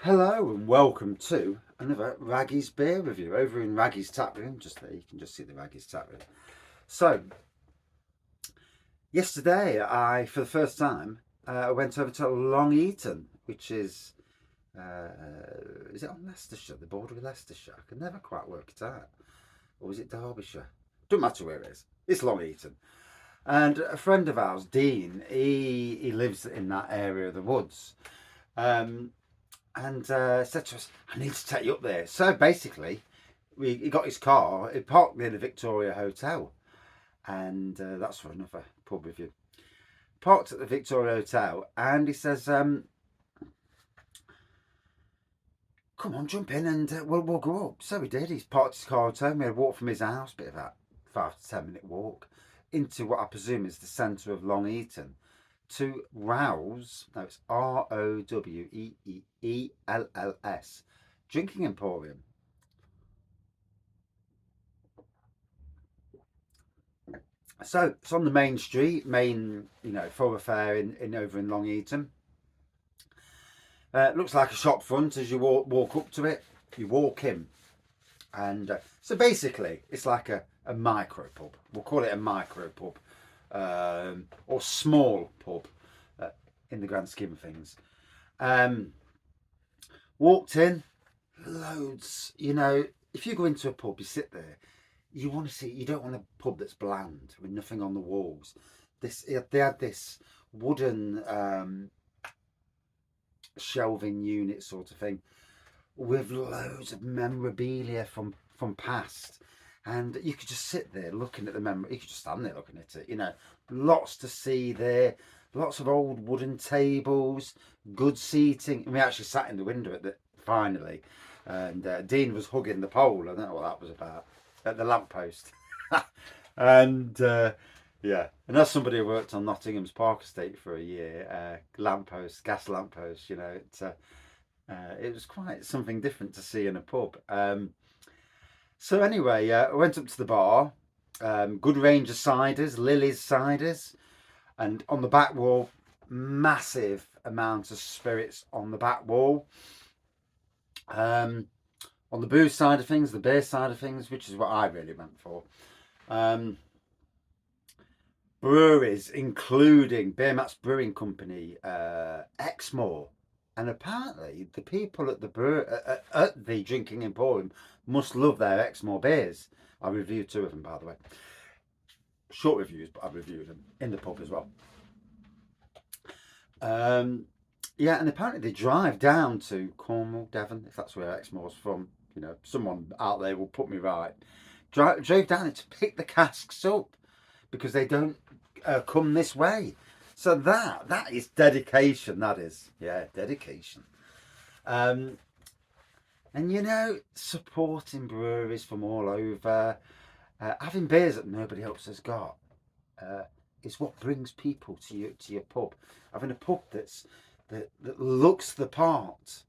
Hello and welcome to another Raggy's beer review over in Raggy's tap room. Just there, you can just see the Raggy's tap room. So, yesterday for the first time, went over to Long Eaton, which is it on Leicestershire, the border with Leicestershire? I can never quite work it out. Or is it Derbyshire? Doesn't matter where it is. It's Long Eaton. And a friend of ours, Dean, he lives in that area of the woods. Um, and said to us, I need to take you up there. So basically, he got his car, he parked near the Victoria Hotel, and that's for another pub review. Parked at the Victoria Hotel, and he says, come on, jump in and we'll go up. So we did. He's parked his car at home. We had a walk from his house, bit of a 5 to 10 minute walk, into what I presume is the centre of Long Eaton, to Rowells. No, it's Roweells Drinking Emporium. So it's on the main street, main thoroughfare in over in Long Eaton. Looks like a shop front as you walk up to it. You walk in, and so basically it's like a micro pub. We'll call it a micro pub, or small pub, in the grand scheme of things. Um, Walked in, loads. If you go into a pub, you sit there. You want to see. You don't want a pub that's bland with nothing on the walls. They had this wooden shelving unit sort of thing with loads of memorabilia from past, and you could just sit there looking at the You could just stand there looking at it. Lots to see there. Lots of old wooden tables, good seating. And we actually sat in the window finally, and Dean was hugging the pole. I don't know what that was about, at the lamppost. And yeah, and as somebody who worked on Nottingham's Park Estate for a year, gas lamppost, it was quite something different to see in a pub. So anyway, I went up to the bar. Good range of ciders, Lily's ciders, and on the back wall, massive amount of spirits on the back wall. On the booze side of things, the beer side of things, which is what I really went for. Breweries, including Beermats Brewing Company, Exmoor, and apparently the people at the Drinking Emporium must love their Exmoor beers. I reviewed two of them, by the way. Short reviews, but I reviewed them in the pub as well. Yeah, and apparently they drive down to Cornwall, Devon, if that's where Exmoor's from. Someone out there will put me right. Drove down to pick the casks up because they don't come this way. So that is dedication. That is, yeah, dedication. And supporting breweries from all over, having beers that nobody else has got, is what brings people to your pub. Having a pub that looks the part.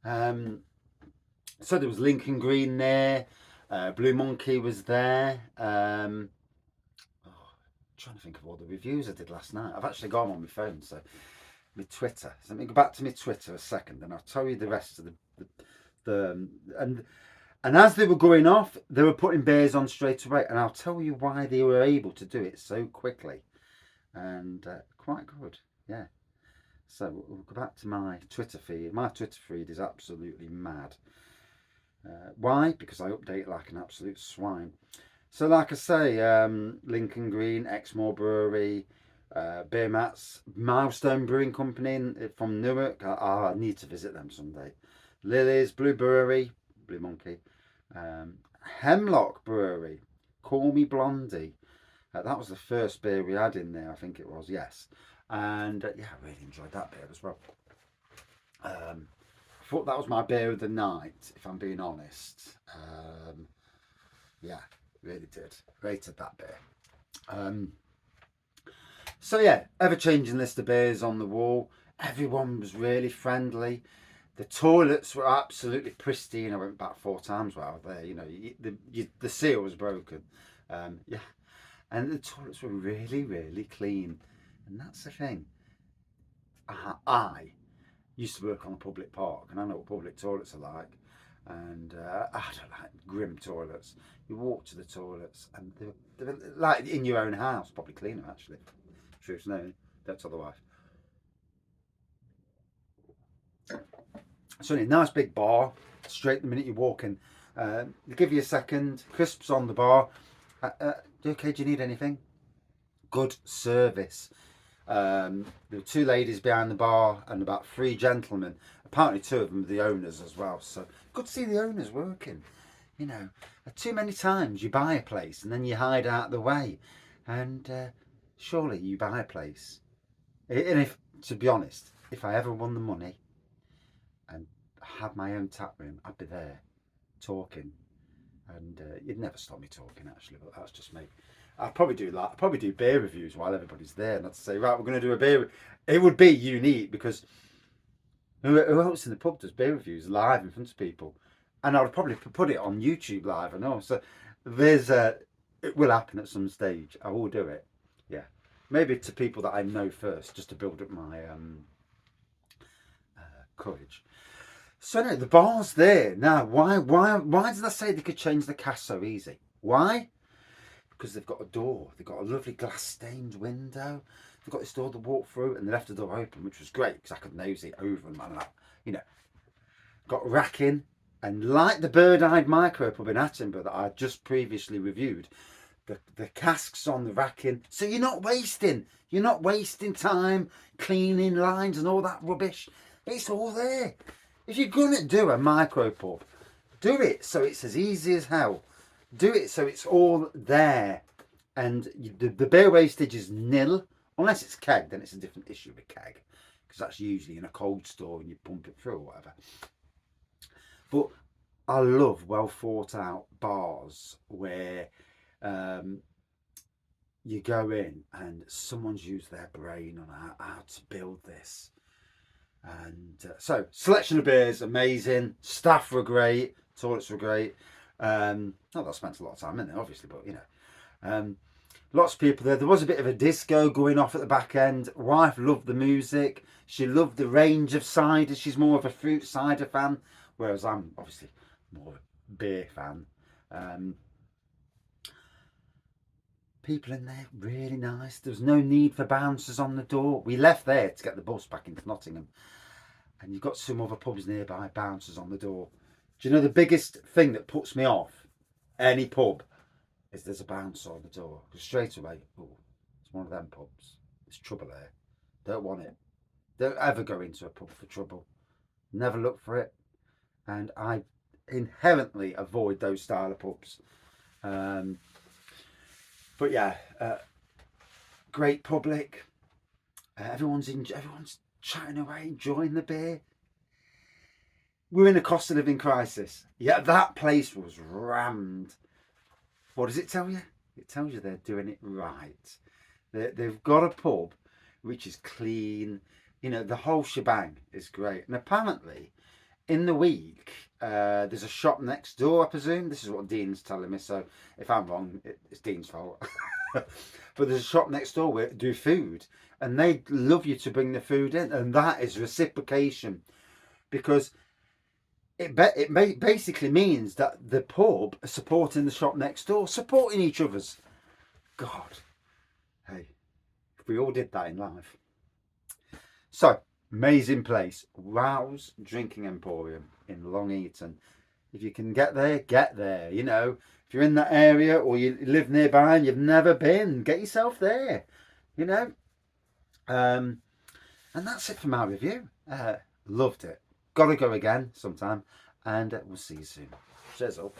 So there was Lincoln Green there, Blue Monkey was there. Trying to think of all the reviews I did last night. I've actually got them on my phone, so my Twitter. So let me go back to my Twitter a second, and I'll tell you the rest of the and as they were going off, they were putting beers on straight away, and I'll tell you why they were able to do it so quickly, and quite good, yeah. So we'll go back to my Twitter feed. My Twitter feed is absolutely mad. Why? Because I update like an absolute swine. So, like I say, Lincoln Green, Exmoor Brewery, Beermats, Milestone Brewing Company from Newark. I need to visit them someday. Lily's, Blue Brewery, Blue Monkey, Hemlock Brewery, Call Me Blondie. That was the first beer we had in there, I think it was, yes. And yeah, I really enjoyed that beer as well. I thought that was my beer of the night, if I'm being honest. Yeah, really did. Rated that beer. So yeah, ever-changing list of beers on the wall. Everyone was really friendly. The toilets were absolutely pristine. I went back 4 times while I was there. The seal was broken. Yeah, and the toilets were really, really clean. And that's the thing. I used to work on a public park, and I know what public toilets are like. And I don't like grim toilets. You walk to the toilets, and they're like in your own house, probably cleaner actually. Truth's known, don't tell the wife. So, a nice big bar, straight the minute you walk in. They give you a second, crisps on the bar. Okay, do you need anything? Good service. There were 2 ladies behind the bar and about 3 gentlemen. Apparently 2 of them are the owners as well. So good to see the owners working. You know, too many times you buy a place and then you hide out the way. And surely you buy a place. And if, to be honest, if I ever won the money and had my own tap room, I'd be there talking. And you'd never stop me talking actually, but that's just me. I'd probably do beer reviews while everybody's there, and I'd say, right, we're going to do a beer. It would be unique because who else in the pub does beer reviews live in front of people? And I would probably put it on YouTube live. I know, so it will happen at some stage. I will do it. Yeah, maybe to people that I know first, just to build up my courage. So no, the bar's there now. Why did I say they could change the cask so easy? Why? Because they've got a door. They've got a lovely glass stained window. They've got this door to walk through, and they left the door open, which was great because I could nose it over them and that. You know, got racking, and like the Bird-Eyed Micro pub in Attenborough that I just previously reviewed, the casks on the racking. So you're not wasting time cleaning lines and all that rubbish. It's all there. If you're gonna do a micro pub, do it so it's as easy as hell. Do it so it's all there, and the beer wastage is nil, unless it's keg. Then it's a different issue with keg, because that's usually in a cold store and you pump it through or whatever. But I love well thought out bars where you go in and someone's used their brain on how to build this. And so selection of beers amazing, staff were great, toilets were great. Not that I spent a lot of time in there obviously, but you know, lots of people there. There was a bit of a disco going off at the back end. Wife loved the music, she loved the range of ciders. She's more of a fruit cider fan, whereas I'm obviously more of a beer fan. People in there really nice. There was no need for bouncers on the door. We left there to get the bus back into Nottingham, and you've got some other pubs nearby, bouncers on the door. Do you know the biggest thing that puts me off any pub is there's a bouncer on the door? Because straight away, oh, it's one of them pubs. There's trouble there. Don't want it. Don't ever go into a pub for trouble. Never look for it. And I inherently avoid those style of pubs. But yeah, great public. Everyone's chatting away, enjoying the beer. We're in a cost of living crisis. Yeah, that place was rammed. What does it tell you? It tells you they're doing it right. They've got a pub which is clean. You know, the whole shebang is great. And apparently, in the week, there's a shop next door, I presume. This is what Dean's telling me, so if I'm wrong, it's Dean's fault. But there's a shop next door where they do food, and they love you to bring the food in, and that is reciprocation, because it basically means that the pub are supporting the shop next door, supporting each other's. God, hey, if we all did that in life. So, amazing place, Rowells Drinking Emporium in Long Eaton. If you can get there, get there. You know, if you're in that area or you live nearby and you've never been, get yourself there. You know, and that's it for my review. Loved it. Gotta go again sometime, and we'll see you soon. Cheers up.